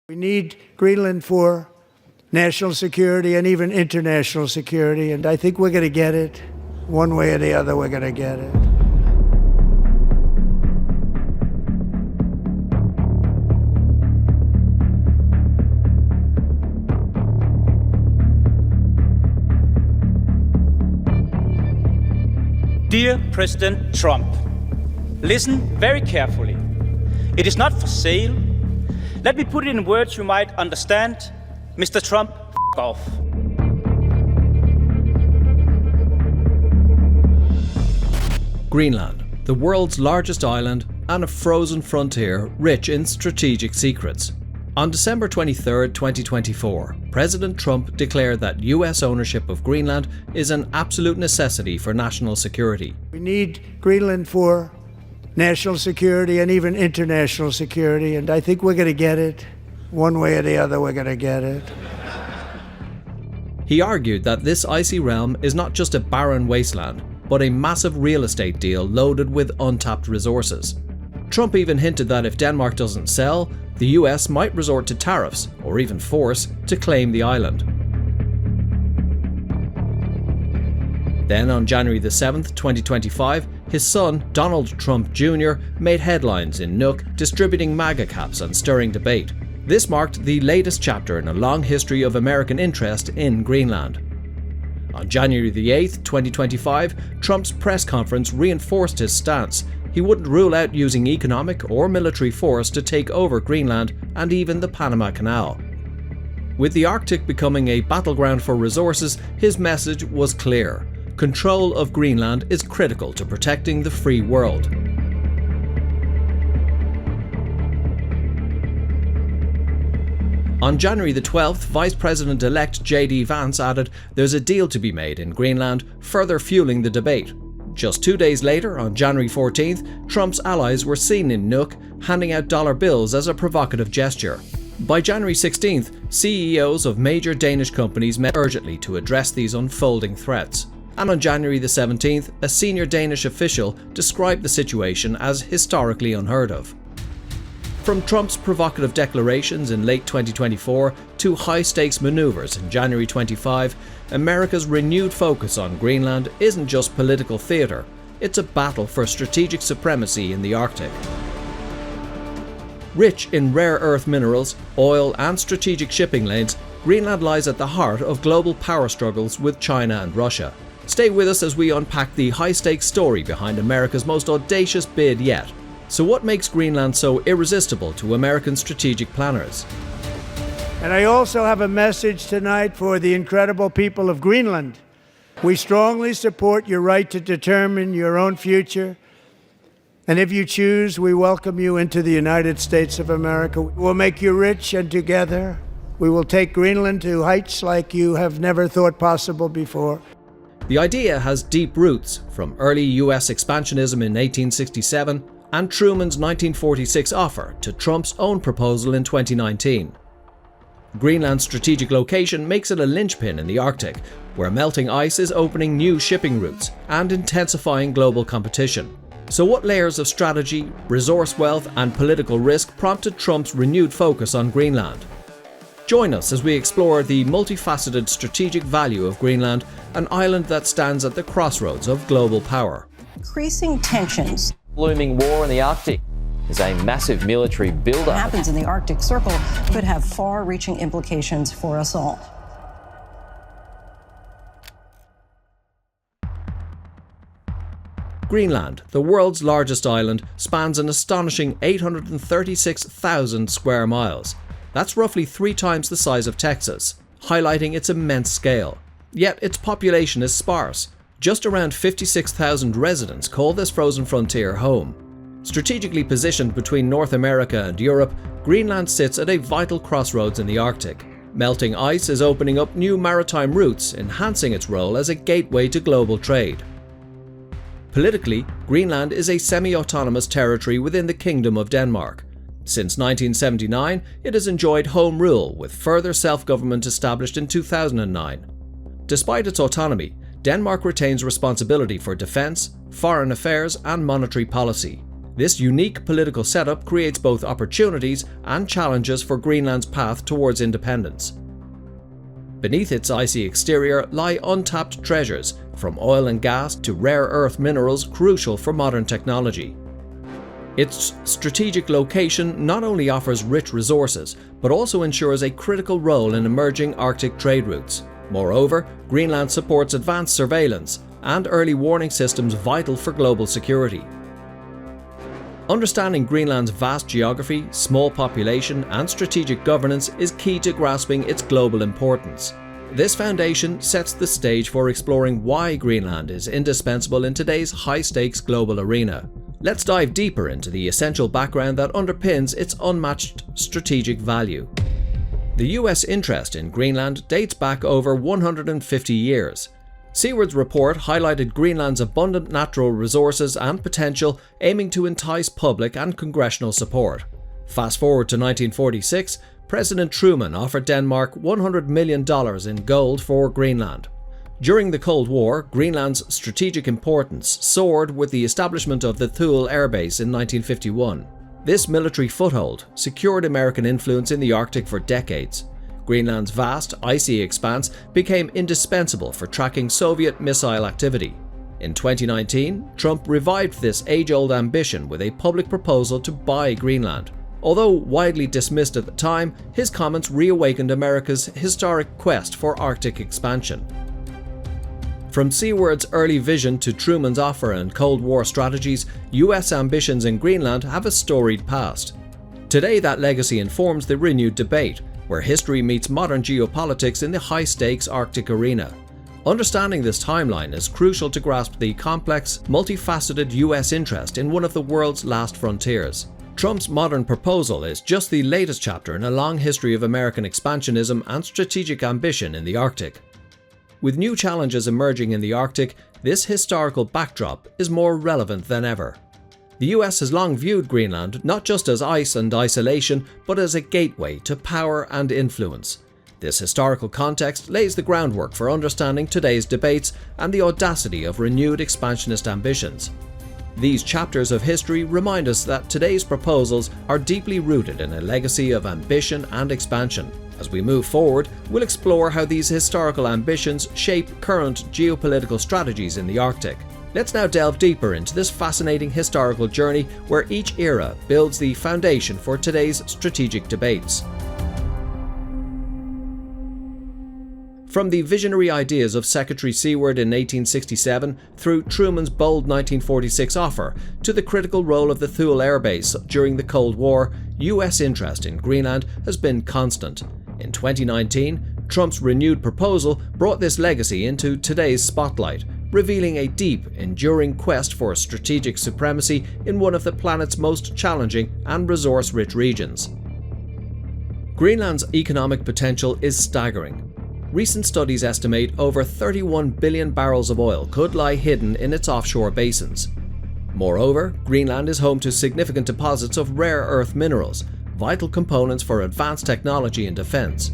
We need Greenland for national security and even international security, and I think we're going to get it. One way or the other, we're going to get it. Dear President Trump, listen very carefully. It is not for sale. Let me put it in words you might understand. Mr. Trump, f*** off. Greenland, the world's largest island and a frozen frontier rich in strategic secrets. On December 23, 2024, President Trump declared that US ownership of Greenland is an absolute necessity for national security. We need Greenland for national security and even international security, and I think we're going to get it. One way or the other, we're going to get it. He argued that this icy realm is not just a barren wasteland, but a massive real estate deal loaded with untapped resources. Trump even hinted that if Denmark doesn't sell, the US might resort to tariffs, or even force, to claim the island. Then on January 7, 2025, his son, Donald Trump Jr., made headlines in Nook, distributing MAGA caps and stirring debate. This marked the latest chapter in a long history of American interest in Greenland. On January 8, 2025, Trump's press conference reinforced his stance. He wouldn't rule out using economic or military force to take over Greenland and even the Panama Canal. With the Arctic becoming a battleground for resources, his message was clear. Control of Greenland is critical to protecting the free world. On January 12th, Vice President-elect J.D. Vance added, "There's a deal to be made in Greenland," further fueling the debate. Just 2 days later, on January 14th, Trump's allies were seen in Nuuk handing out dollar bills as a provocative gesture. By January 16th, CEOs of major Danish companies met urgently to address these unfolding threats. And on January 17th, a senior Danish official described the situation as historically unheard of. From Trump's provocative declarations in late 2024 to high-stakes maneuvers in January 25, America's renewed focus on Greenland isn't just political theatre, it's a battle for strategic supremacy in the Arctic. Rich in rare earth minerals, oil and strategic shipping lanes, Greenland lies at the heart of global power struggles with China and Russia. Stay with us as we unpack the high-stakes story behind America's most audacious bid yet. So what makes Greenland so irresistible to American strategic planners? And I also have a message tonight for the incredible people of Greenland. We strongly support your right to determine your own future. And if you choose, we welcome you into the United States of America. We'll make you rich, and together we will take Greenland to heights like you have never thought possible before. The idea has deep roots, from early US expansionism in 1867 and Truman's 1946 offer to Trump's own proposal in 2019. Greenland's strategic location makes it a linchpin in the Arctic, where melting ice is opening new shipping routes and intensifying global competition. So what layers of strategy, resource wealth and political risk prompted Trump's renewed focus on Greenland? Join us as we explore the multifaceted strategic value of Greenland, an island that stands at the crossroads of global power. Increasing tensions. Looming war in the Arctic is a massive military buildup. What happens in the Arctic Circle could have far-reaching implications for us all. Greenland, the world's largest island, spans an astonishing 836,000 square miles. That's roughly 3 times the size of Texas, highlighting its immense scale. Yet its population is sparse. Just around 56,000 residents call this frozen frontier home. Strategically positioned between North America and Europe, Greenland sits at a vital crossroads in the Arctic. Melting ice is opening up new maritime routes, enhancing its role as a gateway to global trade. Politically, Greenland is a semi-autonomous territory within the Kingdom of Denmark. Since 1979, it has enjoyed home rule, with further self-government established in 2009. Despite its autonomy, Denmark retains responsibility for defence, foreign affairs and monetary policy. This unique political setup creates both opportunities and challenges for Greenland's path towards independence. Beneath its icy exterior lie untapped treasures, from oil and gas to rare earth minerals crucial for modern technology. Its strategic location not only offers rich resources, but also ensures a critical role in emerging Arctic trade routes. Moreover, Greenland supports advanced surveillance and early warning systems vital for global security. Understanding Greenland's vast geography, small population, and strategic governance is key to grasping its global importance. This foundation sets the stage for exploring why Greenland is indispensable in today's high-stakes global arena. Let's dive deeper into the essential background that underpins its unmatched strategic value. The US interest in Greenland dates back over 150 years. Seward's report highlighted Greenland's abundant natural resources and potential, aiming to entice public and congressional support. Fast forward to 1946, President Truman offered Denmark $100 million in gold for Greenland. During the Cold War, Greenland's strategic importance soared with the establishment of the Thule Air Base in 1951. This military foothold secured American influence in the Arctic for decades. Greenland's vast, icy expanse became indispensable for tracking Soviet missile activity. In 2019, Trump revived this age-old ambition with a public proposal to buy Greenland. Although widely dismissed at the time, his comments reawakened America's historic quest for Arctic expansion. From Seward's early vision to Truman's offer and Cold War strategies, US ambitions in Greenland have a storied past. Today, that legacy informs the renewed debate, where history meets modern geopolitics in the high-stakes Arctic arena. Understanding this timeline is crucial to grasp the complex, multifaceted US interest in one of the world's last frontiers. Trump's modern proposal is just the latest chapter in a long history of American expansionism and strategic ambition in the Arctic. With new challenges emerging in the Arctic, this historical backdrop is more relevant than ever. The US has long viewed Greenland not just as ice and isolation, but as a gateway to power and influence. This historical context lays the groundwork for understanding today's debates and the audacity of renewed expansionist ambitions. These chapters of history remind us that today's proposals are deeply rooted in a legacy of ambition and expansion. As we move forward, we'll explore how these historical ambitions shape current geopolitical strategies in the Arctic. Let's now delve deeper into this fascinating historical journey where each era builds the foundation for today's strategic debates. From the visionary ideas of Secretary Seward in 1867 through Truman's bold 1946 offer to the critical role of the Thule Air Base during the Cold War, US interest in Greenland has been constant. In 2019, Trump's renewed proposal brought this legacy into today's spotlight, revealing a deep, enduring quest for strategic supremacy in one of the planet's most challenging and resource-rich regions. Greenland's economic potential is staggering. Recent studies estimate over 31 billion barrels of oil could lie hidden in its offshore basins. Moreover, Greenland is home to significant deposits of rare earth minerals, vital components for advanced technology and defense.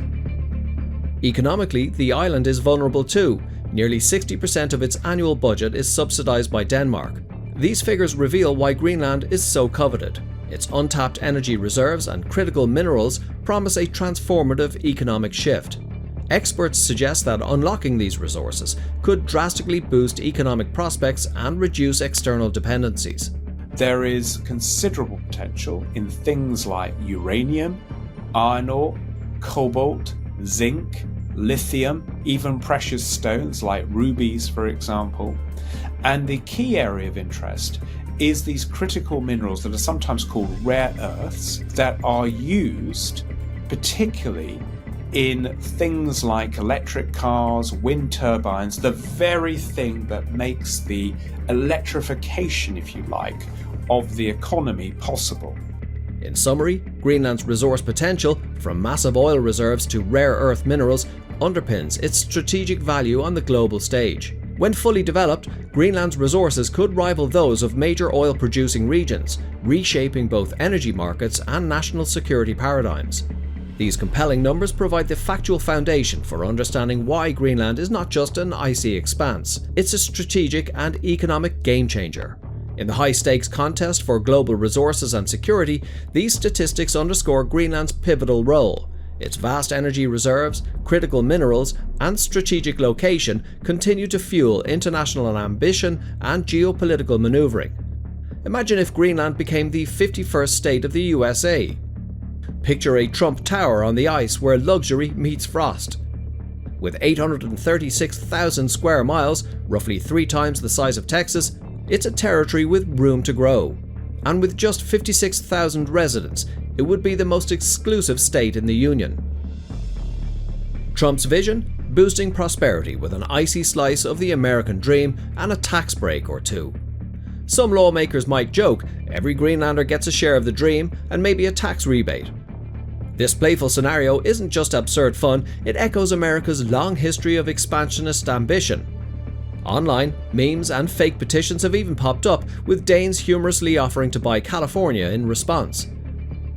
Economically, the island is vulnerable too. Nearly 60% of its annual budget is subsidized by Denmark. These figures reveal why Greenland is so coveted. Its untapped energy reserves and critical minerals promise a transformative economic shift. Experts suggest that unlocking these resources could drastically boost economic prospects and reduce external dependencies. There is considerable potential in things like uranium, iron ore, cobalt, zinc, lithium, even precious stones like rubies, for example. And the key area of interest is these critical minerals that are sometimes called rare earths that are used particularly in things like electric cars, wind turbines, the very thing that makes the electrification, if you like, of the economy possible. In summary, Greenland's resource potential, from massive oil reserves to rare earth minerals, underpins its strategic value on the global stage. When fully developed, Greenland's resources could rival those of major oil-producing regions, reshaping both energy markets and national security paradigms. These compelling numbers provide the factual foundation for understanding why Greenland is not just an icy expanse, it's a strategic and economic game-changer. In the high-stakes contest for global resources and security, these statistics underscore Greenland's pivotal role. Its vast energy reserves, critical minerals, and strategic location continue to fuel international ambition and geopolitical maneuvering. Imagine if Greenland became the 51st state of the USA. Picture a Trump Tower on the ice where luxury meets frost. With 836,000 square miles, roughly 3 times the size of Texas, it's a territory with room to grow. And with just 56,000 residents, it would be the most exclusive state in the Union. Trump's vision? Boosting prosperity with an icy slice of the American dream and a tax break or two. Some lawmakers might joke, every Greenlander gets a share of the dream and maybe a tax rebate. This playful scenario isn't just absurd fun, it echoes America's long history of expansionist ambition. Online, memes and fake petitions have even popped up, with Danes humorously offering to buy California in response.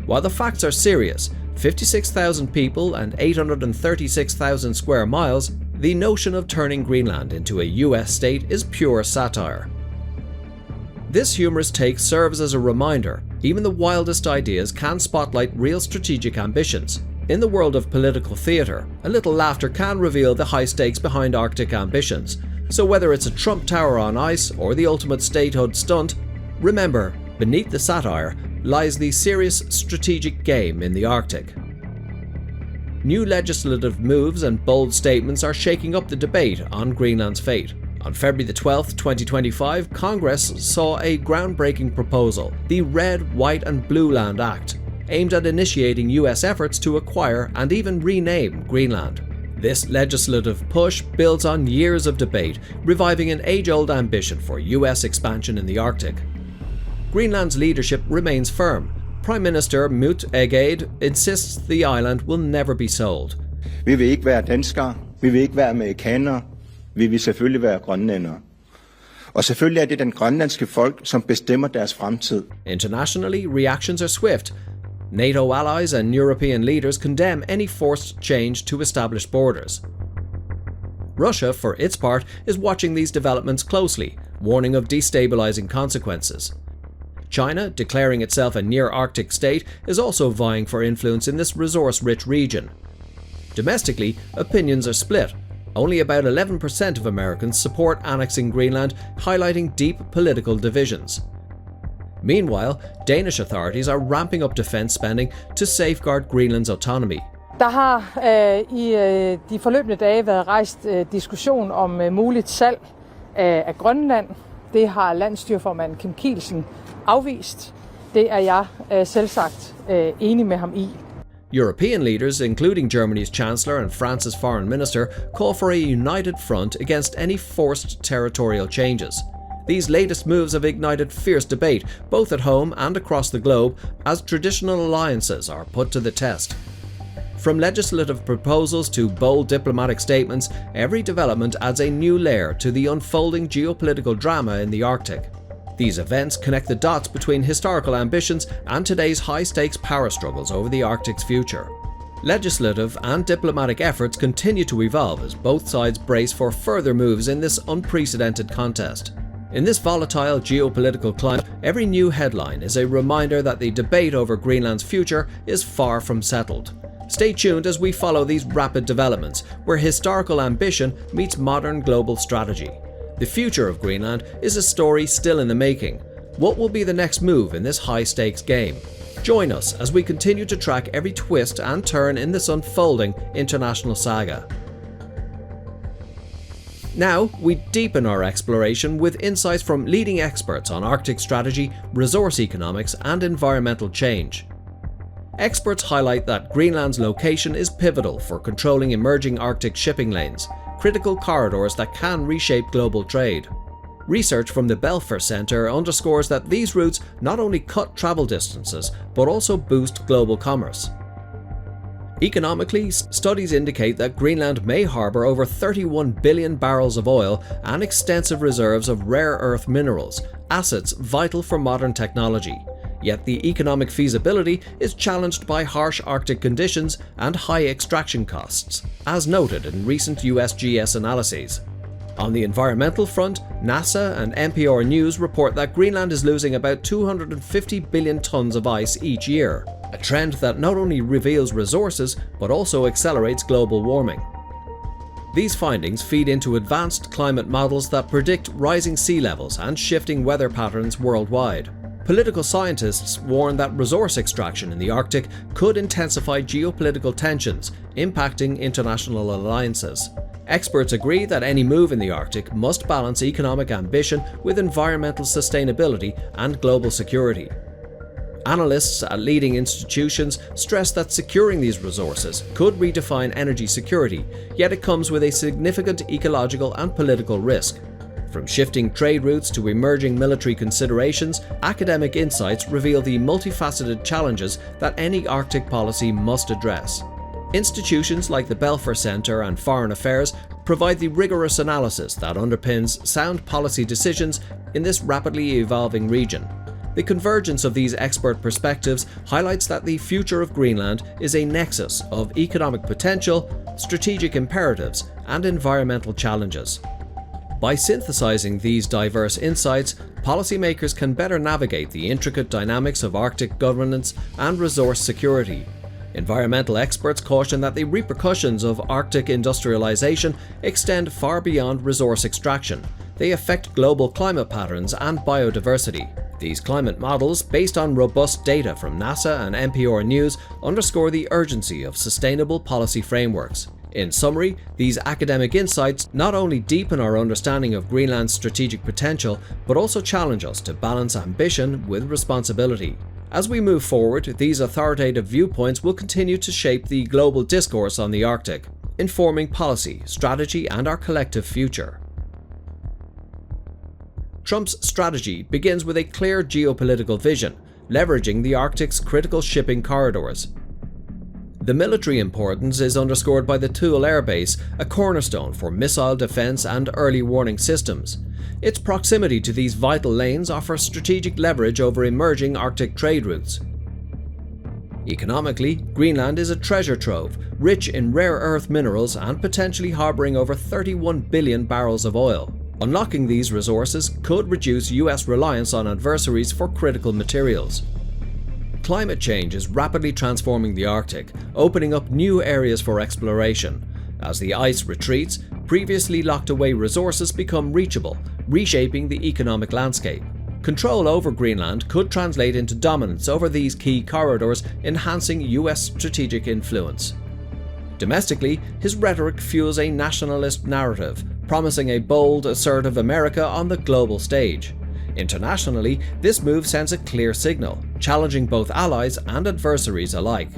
While the facts are serious, 56,000 people and 836,000 square miles, the notion of turning Greenland into a US state is pure satire. This humorous take serves as a reminder, even the wildest ideas can spotlight real strategic ambitions. In the world of political theatre, a little laughter can reveal the high stakes behind Arctic ambitions. So whether it's a Trump Tower on ice or the ultimate statehood stunt, remember, beneath the satire lies the serious strategic game in the Arctic. New legislative moves and bold statements are shaking up the debate on Greenland's fate. On February 12, 2025, Congress saw a groundbreaking proposal, the Red, White and Blueland Act, aimed at initiating US efforts to acquire and even rename Greenland. This legislative push builds on years of debate, reviving an age-old ambition for US expansion in the Arctic. Greenland's leadership remains firm. Prime Minister Mut Egede insists the island will never be sold. Vi vil ikke være danskere, vi vil ikke være amerikanere, vi vil selvfølgelig være grønlændere. Og selvfølgelig er det den grønlandske folk, som bestemmer deres fremtid. Internationally, reactions are swift. NATO allies and European leaders condemn any forced change to established borders. Russia, for its part, is watching these developments closely, warning of destabilizing consequences. China, declaring itself a near-Arctic state, is also vying for influence in this resource-rich region. Domestically, opinions are split. Only about 11% of Americans support annexing Greenland, highlighting deep political divisions. Meanwhile, Danish authorities are ramping up defense spending to safeguard Greenland's autonomy. Der har i de forløbne dage været rejst diskussion om muligt salg af Grønland. Det har landsstyreformand Kim Kielsen afvist. Det er jeg selvsagt enig med ham i. European leaders, including Germany's Chancellor and France's Foreign Minister, call for a united front against any forced territorial changes. These latest moves have ignited fierce debate, both at home and across the globe, as traditional alliances are put to the test. From legislative proposals to bold diplomatic statements, every development adds a new layer to the unfolding geopolitical drama in the Arctic. These events connect the dots between historical ambitions and today's high-stakes power struggles over the Arctic's future. Legislative and diplomatic efforts continue to evolve as both sides brace for further moves in this unprecedented contest. In this volatile geopolitical climate, every new headline is a reminder that the debate over Greenland's future is far from settled. Stay tuned as we follow these rapid developments, where historical ambition meets modern global strategy. The future of Greenland is a story still in the making. What will be the next move in this high-stakes game? Join us as we continue to track every twist and turn in this unfolding international saga. Now, we deepen our exploration with insights from leading experts on Arctic strategy, resource economics, and environmental change. Experts highlight that Greenland's location is pivotal for controlling emerging Arctic shipping lanes, critical corridors that can reshape global trade. Research from the Belfer Centre underscores that these routes not only cut travel distances, but also boost global commerce. Economically, studies indicate that Greenland may harbour over 31 billion barrels of oil and extensive reserves of rare earth minerals, assets vital for modern technology. Yet the economic feasibility is challenged by harsh Arctic conditions and high extraction costs, as noted in recent USGS analyses. On the environmental front, NASA and NPR News report that Greenland is losing about 250 billion tons of ice each year, a trend that not only reveals resources but also accelerates global warming. These findings feed into advanced climate models that predict rising sea levels and shifting weather patterns worldwide. Political scientists warn that resource extraction in the Arctic could intensify geopolitical tensions, impacting international alliances. Experts agree that any move in the Arctic must balance economic ambition with environmental sustainability and global security. Analysts at leading institutions stress that securing these resources could redefine energy security, yet it comes with a significant ecological and political risk. From shifting trade routes to emerging military considerations, academic insights reveal the multifaceted challenges that any Arctic policy must address. Institutions like the Belfer Centre and Foreign Affairs provide the rigorous analysis that underpins sound policy decisions in this rapidly evolving region. The convergence of these expert perspectives highlights that the future of Greenland is a nexus of economic potential, strategic imperatives, and environmental challenges. By synthesizing these diverse insights, policymakers can better navigate the intricate dynamics of Arctic governance and resource security. Environmental experts caution that the repercussions of Arctic industrialization extend far beyond resource extraction. They affect global climate patterns and biodiversity. These climate models, based on robust data from NASA and NPR News, underscore the urgency of sustainable policy frameworks. In summary, these academic insights not only deepen our understanding of Greenland's strategic potential, but also challenge us to balance ambition with responsibility. As we move forward, these authoritative viewpoints will continue to shape the global discourse on the Arctic, informing policy, strategy, and our collective future. Trump's strategy begins with a clear geopolitical vision, leveraging the Arctic's critical shipping corridors. The military importance is underscored by the Thule Air Base, a cornerstone for missile defense and early warning systems. Its proximity to these vital lanes offers strategic leverage over emerging Arctic trade routes. Economically, Greenland is a treasure trove, rich in rare earth minerals and potentially harboring over 31 billion barrels of oil. Unlocking these resources could reduce US reliance on adversaries for critical materials. Climate change is rapidly transforming the Arctic, opening up new areas for exploration. As the ice retreats, previously locked away resources become reachable, reshaping the economic landscape. Control over Greenland could translate into dominance over these key corridors, enhancing US strategic influence. Domestically, his rhetoric fuels a nationalist narrative, promising a bold, assertive America on the global stage. Internationally, this move sends a clear signal, challenging both allies and adversaries alike.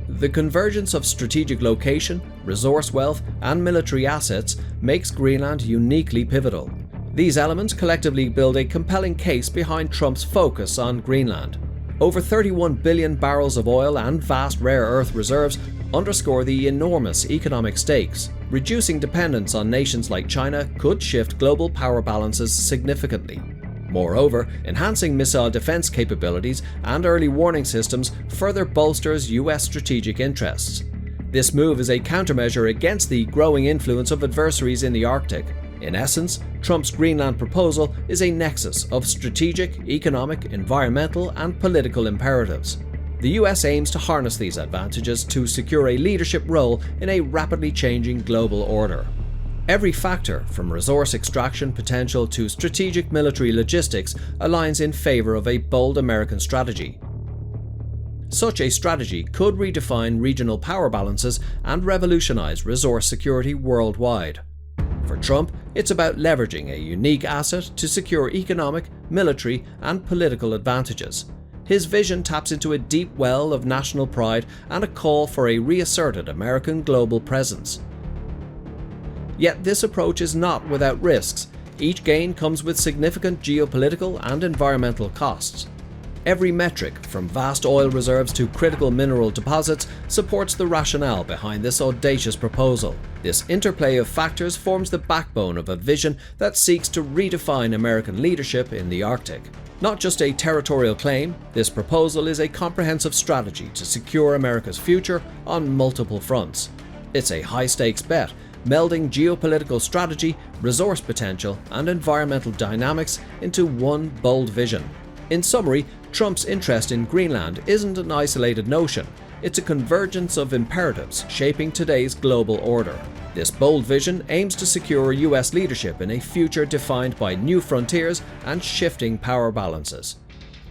The convergence of strategic location, resource wealth, and military assets makes Greenland uniquely pivotal. These elements collectively build a compelling case behind Trump's focus on Greenland. Over 31 billion barrels of oil and vast rare earth reserves underscore the enormous economic stakes. Reducing dependence on nations like China could shift global power balances significantly. Moreover, enhancing missile defense capabilities and early warning systems further bolsters US strategic interests. This move is a countermeasure against the growing influence of adversaries in the Arctic. In essence, Trump's Greenland proposal is a nexus of strategic, economic, environmental, and political imperatives. The US aims to harness these advantages to secure a leadership role in a rapidly changing global order. Every factor, from resource extraction potential to strategic military logistics, aligns in favor of a bold American strategy. Such a strategy could redefine regional power balances and revolutionize resource security worldwide. For Trump, it's about leveraging a unique asset to secure economic, military, and political advantages. His vision taps into a deep well of national pride and a call for a reasserted American global presence. Yet this approach is not without risks. Each gain comes with significant geopolitical and environmental costs. Every metric, from vast oil reserves to critical mineral deposits, supports the rationale behind this audacious proposal. This interplay of factors forms the backbone of a vision that seeks to redefine American leadership in the Arctic. Not just a territorial claim, this proposal is a comprehensive strategy to secure America's future on multiple fronts. It's a high-stakes bet, melding geopolitical strategy, resource potential, and environmental dynamics into one bold vision. In summary, Trump's interest in Greenland isn't an isolated notion. It's a convergence of imperatives shaping today's global order. This bold vision aims to secure US leadership in a future defined by new frontiers and shifting power balances.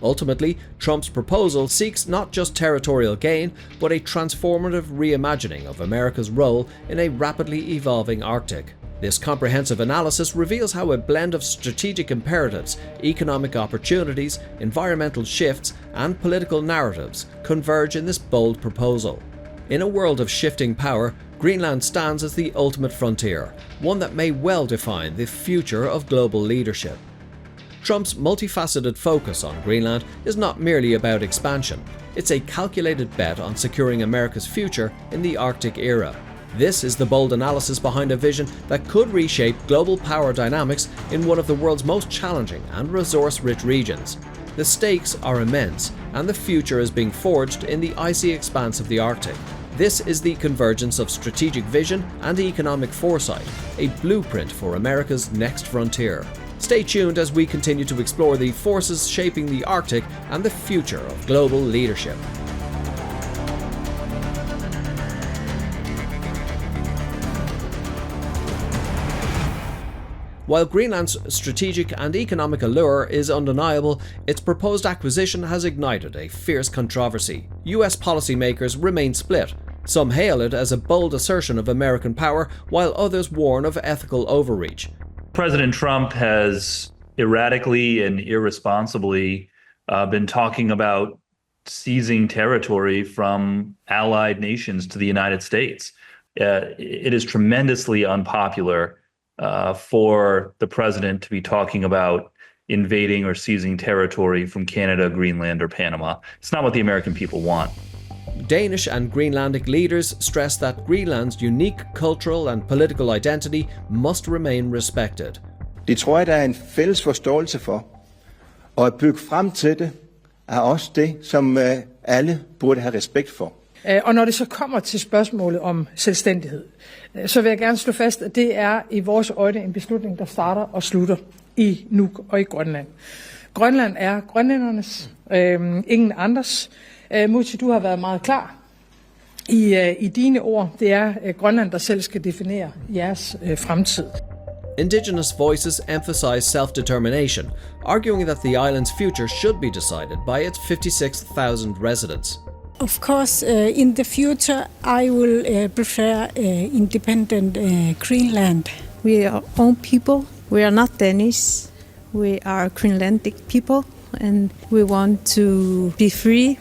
Ultimately, Trump's proposal seeks not just territorial gain, but a transformative reimagining of America's role in a rapidly evolving Arctic. This comprehensive analysis reveals how a blend of strategic imperatives, economic opportunities, environmental shifts, and political narratives converge in this bold proposal. In a world of shifting power, Greenland stands as the ultimate frontier, one that may well define the future of global leadership. Trump's multifaceted focus on Greenland is not merely about expansion. It's a calculated bet on securing America's future in the Arctic era. This is the bold analysis behind a vision that could reshape global power dynamics in one of the world's most challenging and resource-rich regions. The stakes are immense, and the future is being forged in the icy expanse of the Arctic. This is the convergence of strategic vision and economic foresight, a blueprint for America's next frontier. Stay tuned as we continue to explore the forces shaping the Arctic and the future of global leadership. While Greenland's strategic and economic allure is undeniable, its proposed acquisition has ignited a fierce controversy. US policymakers remain split. Some hail it as a bold assertion of American power, while others warn of ethical overreach. President Trump has erratically and irresponsibly been talking about seizing territory from allied nations to the United States. It is tremendously unpopular for the president to be talking about invading or seizing territory from Canada, Greenland, or Panama. It's not what the American people want. Danish and Greenlandic leaders stress that Greenland's unique cultural and political identity must remain respected. Det tror jeg, der er en fælles forståelse for. Og at bygge frem til det er også det, som alle burde have respekt for. Og når det så kommer til spørgsmålet om selvstændighed, så vil jeg gerne slå fast, at det er i vores øjne en beslutning, der starter og slutter i Nuuk og i Grønland. Grønland er grønlændernes, ingen andres. Mutti, du har været meget klar i dine ord. Det er Grønland, der selv skal definere jeres fremtid. Indigenous voices emphasize self-determination, arguing that the island's future should be decided by its 56,000 residents. Of course, in the future, I will prefer independent Greenland. We are own people. We are not Danish. We are Greenlandic people, and we want to be free.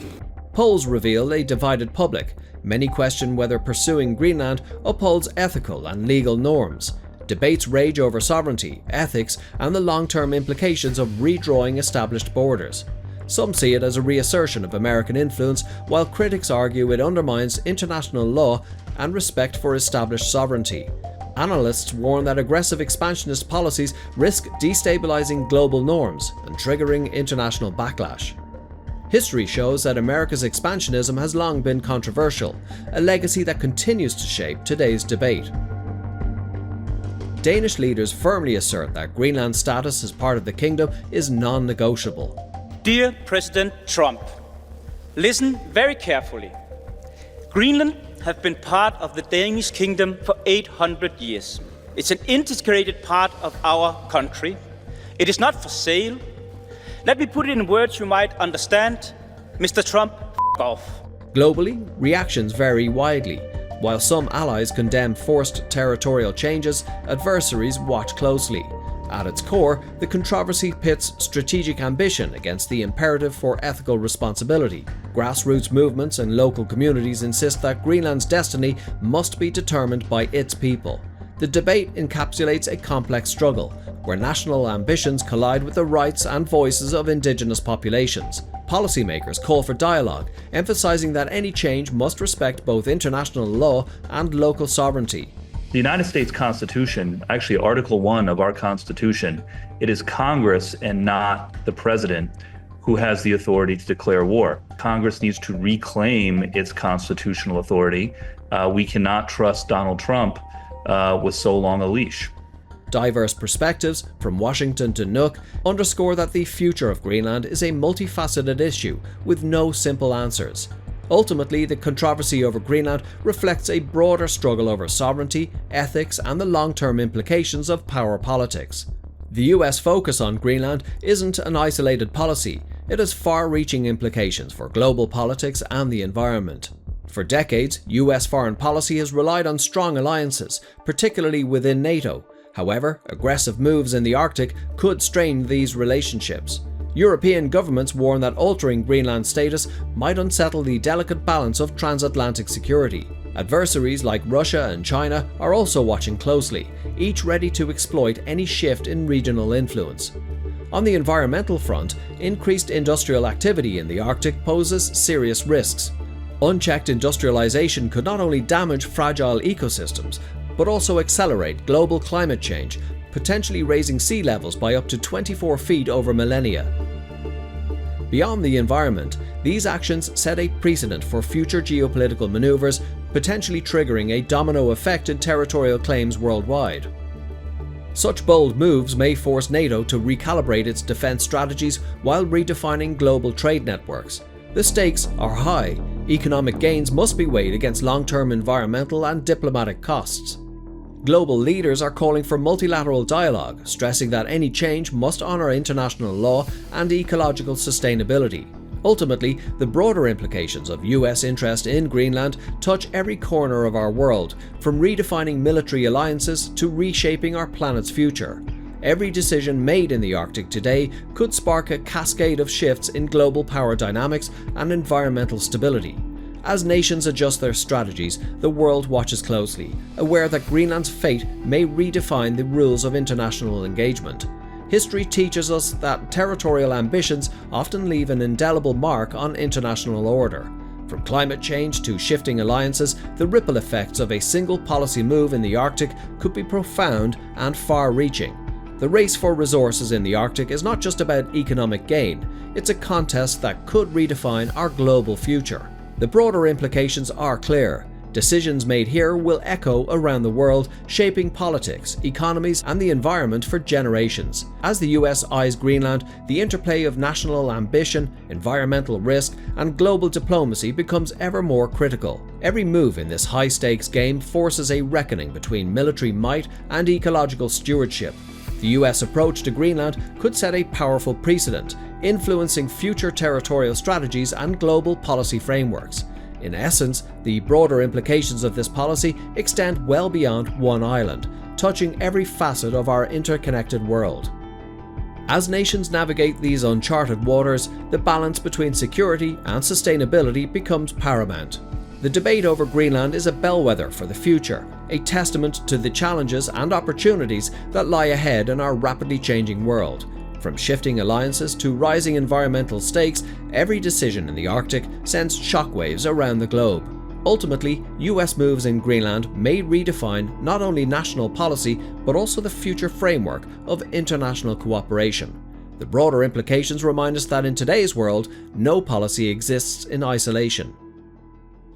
Polls reveal a divided public. Many question whether pursuing Greenland upholds ethical and legal norms. Debates rage over sovereignty, ethics, and the long-term implications of redrawing established borders. Some see it as a reassertion of American influence, while critics argue it undermines international law and respect for established sovereignty. Analysts warn that aggressive expansionist policies risk destabilizing global norms and triggering international backlash. History shows that America's expansionism has long been controversial, a legacy that continues to shape today's debate. Danish leaders firmly assert that Greenland's status as part of the kingdom is non-negotiable. Dear President Trump, listen very carefully. Greenland has been part of the Danish kingdom for 800 years. It's an integrated part of our country. It is not for sale. Let me put it in words you might understand. Mr. Trump, f*** off. Globally, reactions vary widely. While some allies condemn forced territorial changes, adversaries watch closely. At its core, the controversy pits strategic ambition against the imperative for ethical responsibility. Grassroots movements and local communities insist that Greenland's destiny must be determined by its people. The debate encapsulates a complex struggle, where national ambitions collide with the rights and voices of indigenous populations. Policymakers call for dialogue, emphasizing that any change must respect both international law and local sovereignty. The United States Constitution, actually Article 1 of our Constitution, it is Congress and not the President who has the authority to declare war. Congress needs to reclaim its constitutional authority. We cannot trust Donald Trump with so long a leash. Diverse perspectives, from Washington to Nuuk, underscore that the future of Greenland is a multifaceted issue with no simple answers. Ultimately, the controversy over Greenland reflects a broader struggle over sovereignty, ethics, and the long-term implications of power politics. The US focus on Greenland isn't an isolated policy. It has far-reaching implications for global politics and the environment. For decades, US foreign policy has relied on strong alliances, particularly within NATO. However, aggressive moves in the Arctic could strain these relationships. European governments warn that altering Greenland's status might unsettle the delicate balance of transatlantic security. Adversaries like Russia and China are also watching closely, each ready to exploit any shift in regional influence. On the environmental front, increased industrial activity in the Arctic poses serious risks. Unchecked industrialization could not only damage fragile ecosystems, but also accelerate global climate change, potentially raising sea levels by up to 24 feet over millennia. Beyond the environment, these actions set a precedent for future geopolitical maneuvers, potentially triggering a domino effect in territorial claims worldwide. Such bold moves may force NATO to recalibrate its defense strategies while redefining global trade networks. The stakes are high. Economic gains must be weighed against long-term environmental and diplomatic costs. Global leaders are calling for multilateral dialogue, stressing that any change must honour international law and ecological sustainability. Ultimately, the broader implications of US interest in Greenland touch every corner of our world, from redefining military alliances to reshaping our planet's future. Every decision made in the Arctic today could spark a cascade of shifts in global power dynamics and environmental stability. As nations adjust their strategies, the world watches closely, aware that Greenland's fate may redefine the rules of international engagement. History teaches us that territorial ambitions often leave an indelible mark on international order. From climate change to shifting alliances, the ripple effects of a single policy move in the Arctic could be profound and far-reaching. The race for resources in the Arctic is not just about economic gain, it's a contest that could redefine our global future. The broader implications are clear. Decisions made here will echo around the world, shaping politics, economies, and the environment for generations. As the US eyes Greenland, the interplay of national ambition, environmental risk, and global diplomacy becomes ever more critical. Every move in this high-stakes game forces a reckoning between military might and ecological stewardship. The US approach to Greenland could set a powerful precedent, influencing future territorial strategies and global policy frameworks. In essence, the broader implications of this policy extend well beyond one island, touching every facet of our interconnected world. As nations navigate these uncharted waters, the balance between security and sustainability becomes paramount. The debate over Greenland is a bellwether for the future, a testament to the challenges and opportunities that lie ahead in our rapidly changing world. From shifting alliances to rising environmental stakes, every decision in the Arctic sends shockwaves around the globe. Ultimately, US moves in Greenland may redefine not only national policy but also the future framework of international cooperation. The broader implications remind us that in today's world, no policy exists in isolation.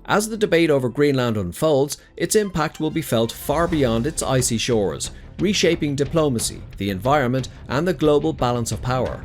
As the debate over Greenland unfolds, its impact will be felt far beyond its icy shores, reshaping diplomacy, the environment, and the global balance of power.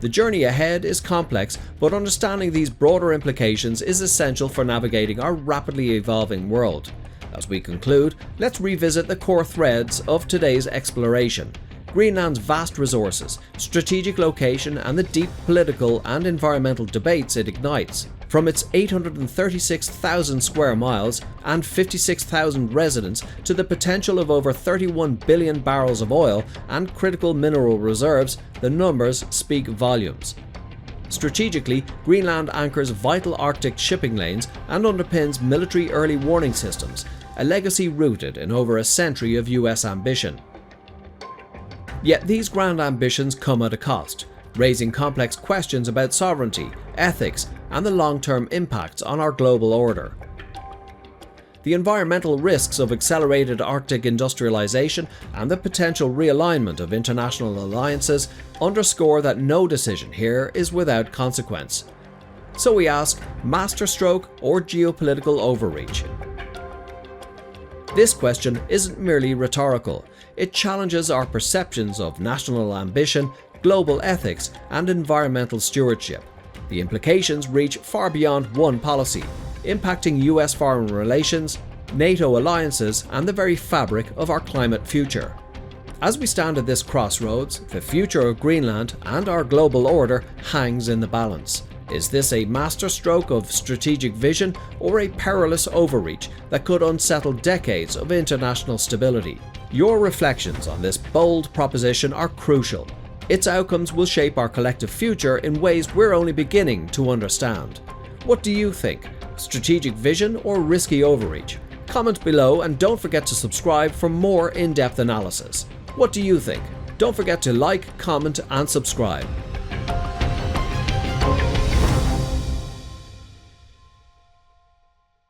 The journey ahead is complex, but understanding these broader implications is essential for navigating our rapidly evolving world. As we conclude, let's revisit the core threads of today's exploration: Greenland's vast resources, strategic location, and the deep political and environmental debates it ignites. From its 836,000 square miles and 56,000 residents to the potential of over 31 billion barrels of oil and critical mineral reserves, the numbers speak volumes. Strategically, Greenland anchors vital Arctic shipping lanes and underpins military early warning systems, a legacy rooted in over a century of US ambition. Yet these grand ambitions come at a cost, raising complex questions about sovereignty, ethics, and the long-term impacts on our global order. The environmental risks of accelerated Arctic industrialization and the potential realignment of international alliances underscore that no decision here is without consequence. So we ask, masterstroke or geopolitical overreach? This question isn't merely rhetorical. It challenges our perceptions of national ambition, global ethics, and environmental stewardship. The implications reach far beyond one policy, impacting US foreign relations, NATO alliances, and the very fabric of our climate future. As we stand at this crossroads, the future of Greenland and our global order hangs in the balance. Is this a masterstroke of strategic vision or a perilous overreach that could unsettle decades of international stability? Your reflections on this bold proposition are crucial. Its outcomes will shape our collective future in ways we're only beginning to understand. What do you think? Strategic vision or risky overreach? Comment below and don't forget to subscribe for more in-depth analysis. What do you think? Don't forget to like, comment, and subscribe.